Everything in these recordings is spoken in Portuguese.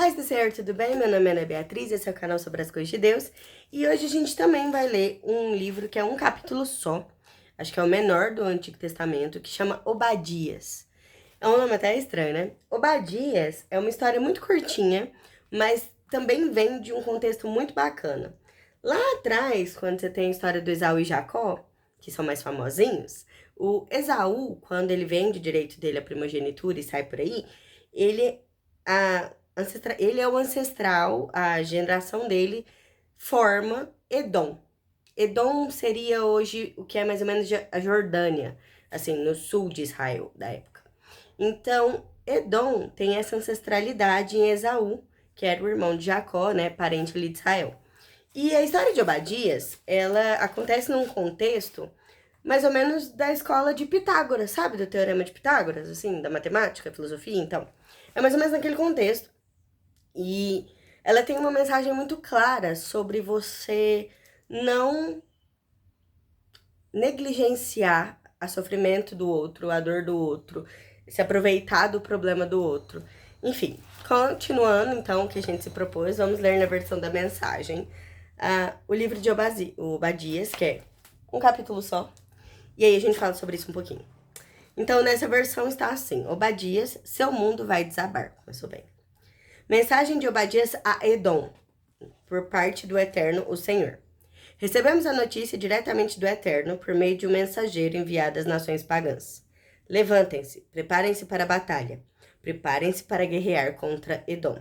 Paz do Senhor, tudo bem? Meu nome é Ana Beatriz, esse é o canal sobre as coisas de Deus. E hoje a gente também vai ler um livro que é um capítulo só, acho que é o menor do Antigo Testamento, que chama Obadias. É um nome até estranho, né? Obadias é uma história muito curtinha, mas também vem de um contexto muito bacana. Lá atrás, quando você tem a história do Esaú e Jacó, que são mais famosinhos, o Esaú, quando ele vende o direito dele à primogenitura e sai por aí, ele, ele é o ancestral, a geração dele forma Edom. Edom seria hoje o que é mais ou menos a Jordânia, assim, no sul de Israel da época. Então, Edom tem essa ancestralidade em Esaú, que era o irmão de Jacó, né, parente ali de Israel. E a história de Obadias, ela acontece num contexto mais ou menos da escola de Pitágoras, sabe? Do teorema de Pitágoras, assim, da matemática, filosofia, então. É mais ou menos naquele contexto. E ela tem uma mensagem muito clara sobre você não negligenciar o sofrimento do outro, a dor do outro, se aproveitar do problema do outro. Enfim, continuando então o que a gente se propôs, vamos ler na versão da mensagem o livro de Obadias, que é um capítulo só, e aí a gente fala sobre isso um pouquinho. Então, nessa versão está assim: Obadias, seu mundo vai desabar. Começou bem. Mensagem de Obadias a Edom, por parte do Eterno, o Senhor. Recebemos a notícia diretamente do Eterno por meio de um mensageiro enviado às nações pagãs. Levantem-se, preparem-se para a batalha. Preparem-se para guerrear contra Edom.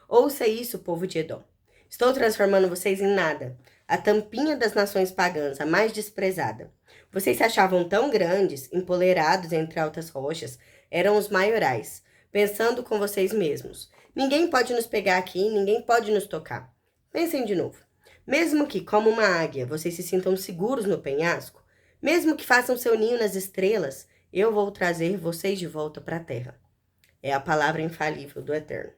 Ouça isso, povo de Edom. Estou transformando vocês em nada, a tampinha das nações pagãs, a mais desprezada. Vocês se achavam tão grandes, empolerados entre altas rochas, eram os maiorais, pensando com vocês mesmos. Ninguém pode nos pegar aqui, ninguém pode nos tocar. Pensem de novo. Mesmo que, como uma águia, vocês se sintam seguros no penhasco, mesmo que façam seu ninho nas estrelas, eu vou trazer vocês de volta para a terra. É a palavra infalível do Eterno.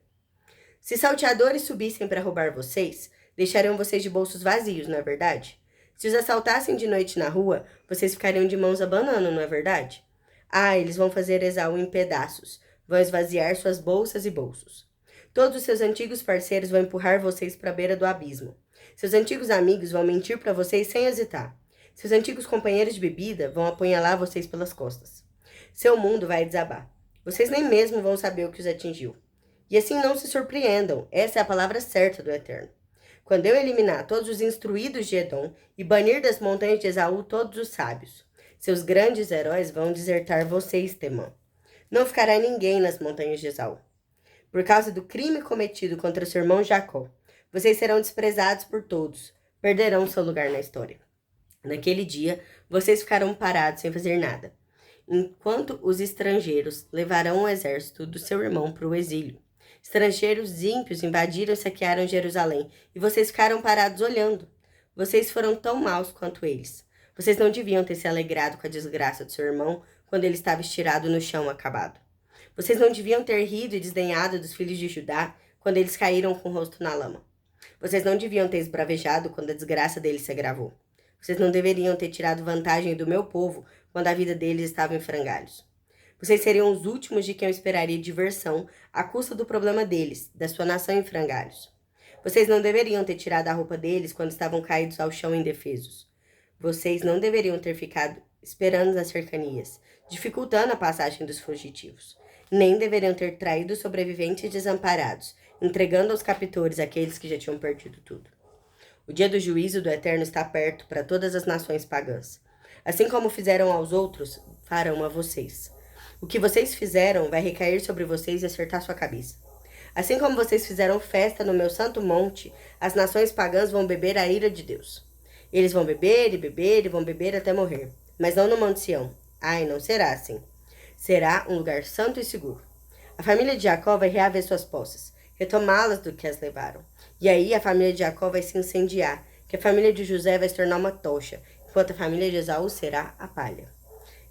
Se salteadores subissem para roubar vocês, deixariam vocês de bolsos vazios, não é verdade? Se os assaltassem de noite na rua, vocês ficariam de mãos abanando, não é verdade? Ah, eles vão fazer Esaú em pedaços, vão esvaziar suas bolsas e bolsos. Todos os seus antigos parceiros vão empurrar vocês para a beira do abismo. Seus antigos amigos vão mentir para vocês sem hesitar. Seus antigos companheiros de bebida vão apunhalar vocês pelas costas. Seu mundo vai desabar. Vocês nem mesmo vão saber o que os atingiu. E assim não se surpreendam, essa é a palavra certa do Eterno. Quando eu eliminar todos os instruídos de Edom e banir das montanhas de Esaú todos os sábios, seus grandes heróis vão desertar vocês, Temã. Não ficará ninguém nas montanhas de Esaú. Por causa do crime cometido contra seu irmão Jacó, vocês serão desprezados por todos, perderão seu lugar na história. Naquele dia, vocês ficarão parados sem fazer nada, enquanto os estrangeiros levarão o exército do seu irmão para o exílio. Estrangeiros ímpios invadiram e saquearam Jerusalém, e vocês ficaram parados olhando. Vocês foram tão maus quanto eles. Vocês não deviam ter se alegrado com a desgraça do seu irmão quando ele estava estirado no chão acabado. Vocês não deviam ter rido e desdenhado dos filhos de Judá quando eles caíram com o rosto na lama. Vocês não deviam ter esbravejado quando a desgraça deles se agravou. Vocês não deveriam ter tirado vantagem do meu povo quando a vida deles estava em frangalhos. Vocês seriam os últimos de quem eu esperaria diversão à custa do problema deles, da sua nação em frangalhos. Vocês não deveriam ter tirado a roupa deles quando estavam caídos ao chão indefesos. Vocês não deveriam ter ficado esperando nas cercanias, dificultando a passagem dos fugitivos. Nem deveriam ter traído os sobreviventes desamparados, entregando aos captores aqueles que já tinham perdido tudo. O dia do juízo do Eterno está perto para todas as nações pagãs. Assim como fizeram aos outros, farão a vocês. O que vocês fizeram vai recair sobre vocês e acertar sua cabeça. Assim como vocês fizeram festa no meu santo monte, as nações pagãs vão beber a ira de Deus. Eles vão beber e beber e vão beber até morrer, mas não no Monte Sião. Ai, não será assim. Será um lugar santo e seguro. A família de Jacó vai reaver suas posses, retomá-las do que as levaram. E aí a família de Jacó vai se incendiar, que a família de José vai se tornar uma tocha, enquanto a família de Esaú será a palha.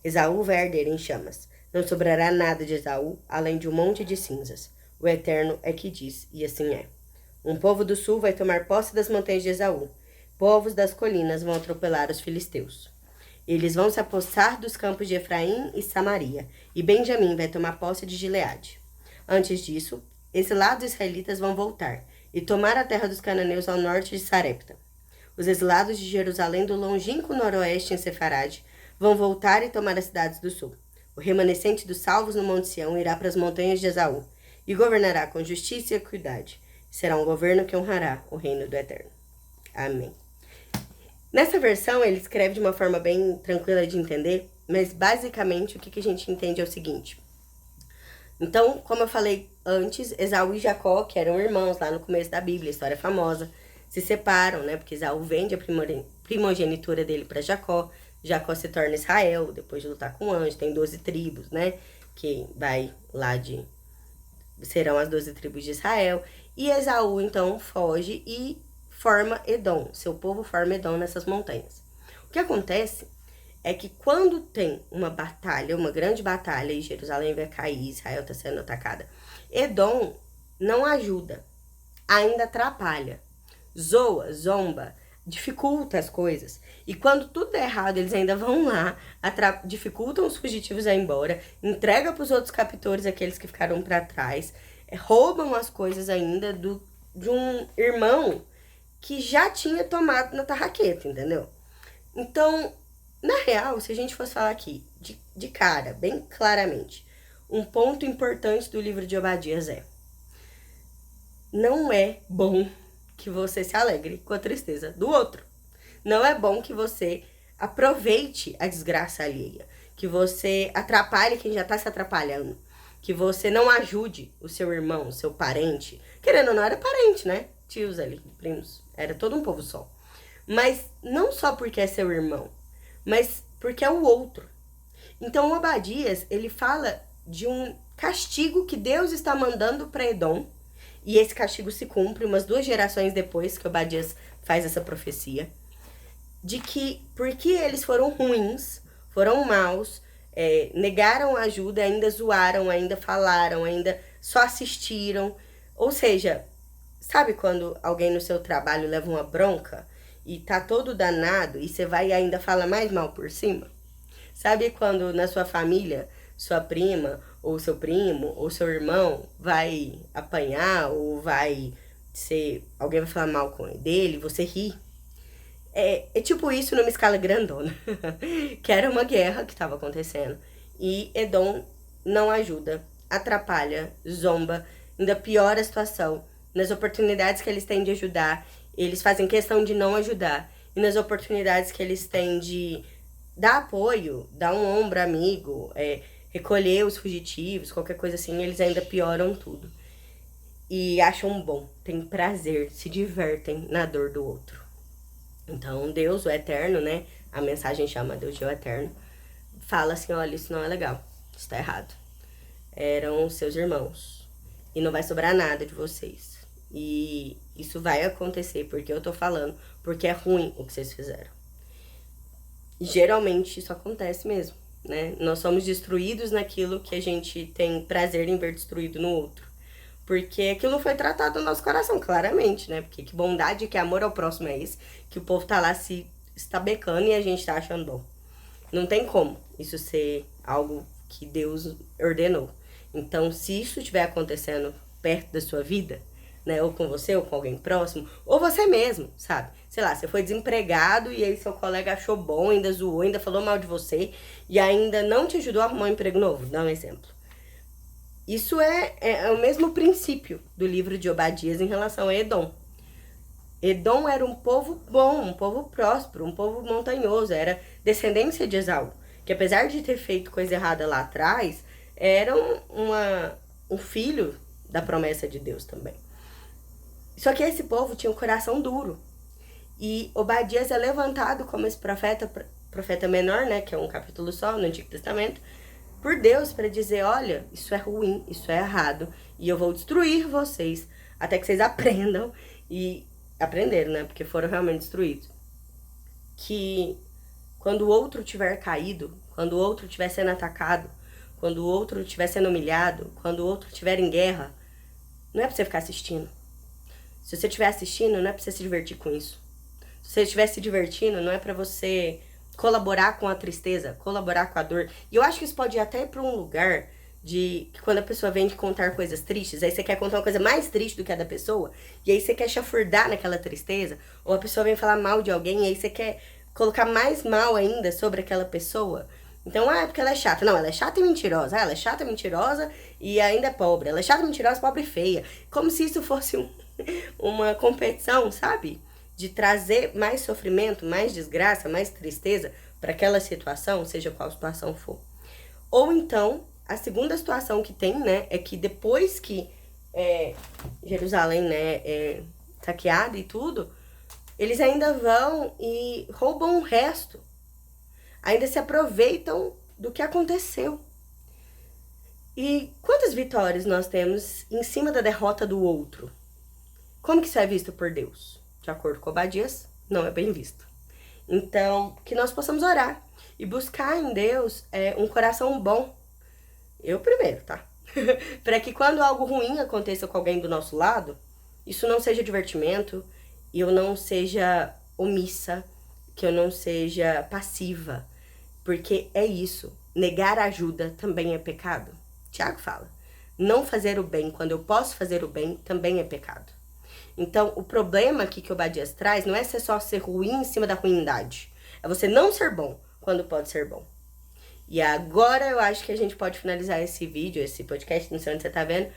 Esaú vai arder em chamas. Não sobrará nada de Esaú, além de um monte de cinzas. O Eterno é que diz, e assim é. Um povo do sul vai tomar posse das montanhas de Esaú. Povos das colinas vão atropelar os filisteus. Eles vão se apossar dos campos de Efraim e Samaria, e Benjamim vai tomar posse de Gileade. Antes disso, exilados israelitas vão voltar e tomar a terra dos cananeus ao norte de Sarepta. Os exilados de Jerusalém do longínquo noroeste em Sefarade vão voltar e tomar as cidades do sul. O remanescente dos salvos no Monte Sião irá para as montanhas de Esaú e governará com justiça e equidade. Será um governo que honrará o reino do Eterno. Amém. Nessa versão, ele escreve de uma forma bem tranquila de entender, mas basicamente o que a gente entende é o seguinte. Então, como eu falei antes, Esaú e Jacó, que eram irmãos lá no começo da Bíblia, história famosa, se separam, né? Porque Esaú vende a primogenitura dele para Jacó. Jacó se torna Israel, depois de lutar com o anjo, tem 12 tribos, né? Que vai lá serão as 12 tribos de Israel. E Esaú, então, foge e forma Edom. Seu povo forma Edom nessas montanhas. O que acontece é que quando tem uma batalha, uma grande batalha, e Jerusalém vai cair, Israel está sendo atacada, Edom não ajuda, ainda atrapalha, zoa, zomba, dificulta as coisas. E quando tudo der errado, eles ainda vão lá, dificultam os fugitivos a ir embora, entregam para os outros captores, aqueles que ficaram para trás, roubam as coisas ainda de um irmão que já tinha tomado na tarraqueta, entendeu? Então, na real, se a gente fosse falar aqui, de cara, bem claramente, um ponto importante do livro de Obadias é: não é bom que você se alegre com a tristeza do outro. Não é bom que você aproveite a desgraça alheia, que você atrapalhe quem já tá se atrapalhando, que você não ajude o seu irmão, o seu parente. Querendo ou não, era parente, né? Tios ali, primos, era todo um povo só. Mas não só porque é seu irmão, mas porque é o outro. Então o Obadias, ele fala de um castigo que Deus está mandando para Edom, e esse castigo se cumpre umas 2 gerações depois que Obadias faz essa profecia, de que porque eles foram ruins, foram maus, negaram ajuda, ainda zoaram, ainda falaram, ainda só assistiram. Ou seja, sabe quando alguém no seu trabalho leva uma bronca e tá todo danado e você vai e ainda fala mais mal por cima? Sabe quando na sua família, sua prima, ou seu primo, ou seu irmão vai apanhar, ou alguém vai falar mal dele, você ri? É tipo isso numa escala grandona, que era uma guerra que estava acontecendo. E Edom não ajuda, atrapalha, zomba, ainda piora a situação. Nas oportunidades que eles têm de ajudar, eles fazem questão de não ajudar. E nas oportunidades que eles têm de dar apoio, dar um ombro amigo, recolher os fugitivos, qualquer coisa assim, eles ainda pioram tudo. E acham bom, têm prazer, se divertem na dor do outro. Então Deus, o Eterno, né? A mensagem chama Deus de o Eterno. Fala assim: olha, isso não é legal, isso tá errado. Eram seus irmãos. E não vai sobrar nada de vocês. E isso vai acontecer porque eu tô falando, porque é ruim o que vocês fizeram. E geralmente isso acontece mesmo, né? Nós somos destruídos naquilo que a gente tem prazer em ver destruído no outro. Porque aquilo foi tratado no nosso coração, claramente, né? Porque que bondade, que amor ao próximo é esse, que o povo tá lá se estabecando e a gente tá achando bom. Não tem como isso ser algo que Deus ordenou. Então, se isso estiver acontecendo perto da sua vida, né? Ou com você, ou com alguém próximo, ou você mesmo, sabe? Sei lá, você foi desempregado e aí seu colega achou bom, ainda zoou, ainda falou mal de você e ainda não te ajudou a arrumar um emprego novo. Dá um exemplo. Isso é o mesmo princípio do livro de Obadias em relação a Edom. Edom era um povo bom, um povo próspero, um povo montanhoso, era descendência de Esaú, que apesar de ter feito coisa errada lá atrás, era um filho da promessa de Deus também. Só que esse povo tinha um coração duro. E Obadias é levantado como esse profeta menor, né, que é um capítulo só no Antigo Testamento, por Deus para dizer: olha, isso é ruim, isso é errado, e eu vou destruir vocês até que vocês aprendam. E aprenderam, né, porque foram realmente destruídos. Que quando o outro tiver caído, quando o outro estiver sendo atacado, quando o outro estiver sendo humilhado, quando o outro estiver em guerra, não é para você ficar assistindo. Se você estiver assistindo, não é para você se divertir com isso. Se você estiver se divertindo, não é para você colaborar com a tristeza, colaborar com a dor. E eu acho que isso pode ir até para um lugar de que quando a pessoa vem te contar coisas tristes, aí você quer contar uma coisa mais triste do que a da pessoa, e aí você quer chafurdar naquela tristeza, ou a pessoa vem falar mal de alguém, e aí você quer colocar mais mal ainda sobre aquela pessoa. Então, é porque ela é chata. Não, ela é chata e mentirosa. Ela é chata e mentirosa e ainda é pobre. Ela é chata, mentirosa, pobre e feia. Como se isso fosse uma competição, sabe? De trazer mais sofrimento, mais desgraça, mais tristeza para aquela situação, seja qual situação for. Ou então, a segunda situação que tem, né, é que depois que Jerusalém, né, é saqueada e tudo, eles ainda vão e roubam o resto. Ainda se aproveitam do que aconteceu. E quantas vitórias nós temos em cima da derrota do outro? Como que isso é visto por Deus? De acordo com Obadias, não é bem visto. Então, que nós possamos orar e buscar em Deus um coração bom. Eu primeiro, tá? Para que quando algo ruim aconteça com alguém do nosso lado, isso não seja divertimento, e eu não seja omissa, que eu não seja passiva. Porque é isso, negar ajuda também é pecado. Tiago fala, não fazer o bem quando eu posso fazer o bem também é pecado. Então, o problema aqui que o Obadias traz não é só ser ruim em cima da ruindade. É você não ser bom quando pode ser bom. E agora eu acho que a gente pode finalizar esse vídeo, esse podcast, não sei onde você tá vendo,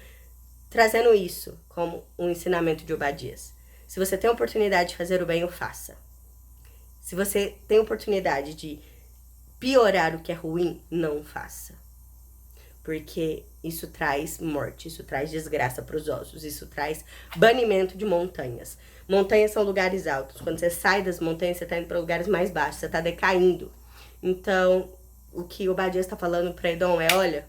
trazendo isso como um ensinamento de Obadias. Se você tem a oportunidade de fazer o bem, o faça. Se você tem a oportunidade de piorar o que é ruim, não faça. Porque isso traz morte, isso traz desgraça para os ossos, isso traz banimento de montanhas. Montanhas são lugares altos. Quando você sai das montanhas, você está indo para lugares mais baixos, você está decaindo. Então, o que o Obadias está falando para Edom é, olha,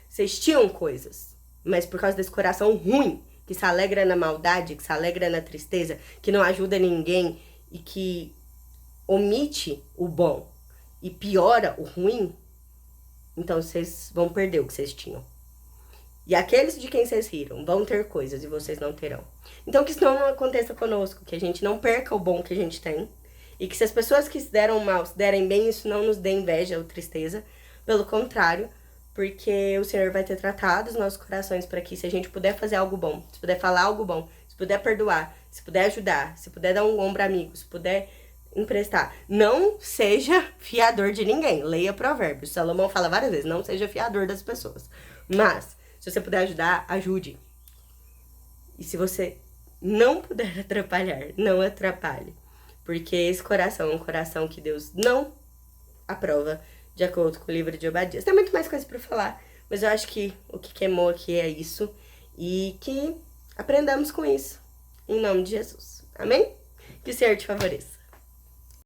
vocês tinham coisas, mas por causa desse coração ruim, que se alegra na maldade, que se alegra na tristeza, que não ajuda ninguém e que omite o bom e piora o ruim, então vocês vão perder o que vocês tinham. E aqueles de quem vocês riram vão ter coisas e vocês não terão. Então que isso não aconteça conosco, que a gente não perca o bom que a gente tem. E que se as pessoas que se deram mal, se derem bem, isso não nos dê inveja ou tristeza. Pelo contrário, porque o Senhor vai ter tratado os nossos corações para que, se a gente puder fazer algo bom, se puder falar algo bom, se puder perdoar, se puder ajudar, se puder dar um ombro amigo, se puder emprestar, não seja fiador de ninguém. Leia Provérbios. Salomão fala várias vezes, não seja fiador das pessoas. Mas, se você puder ajudar, ajude. E se você não puder atrapalhar, não atrapalhe. Porque esse coração é um coração que Deus não aprova, de acordo com o livro de Obadias. Tem muito mais coisa pra falar, mas eu acho que o que queimou aqui é isso. E que aprendamos com isso. Em nome de Jesus. Amém? Que o Senhor te favoreça.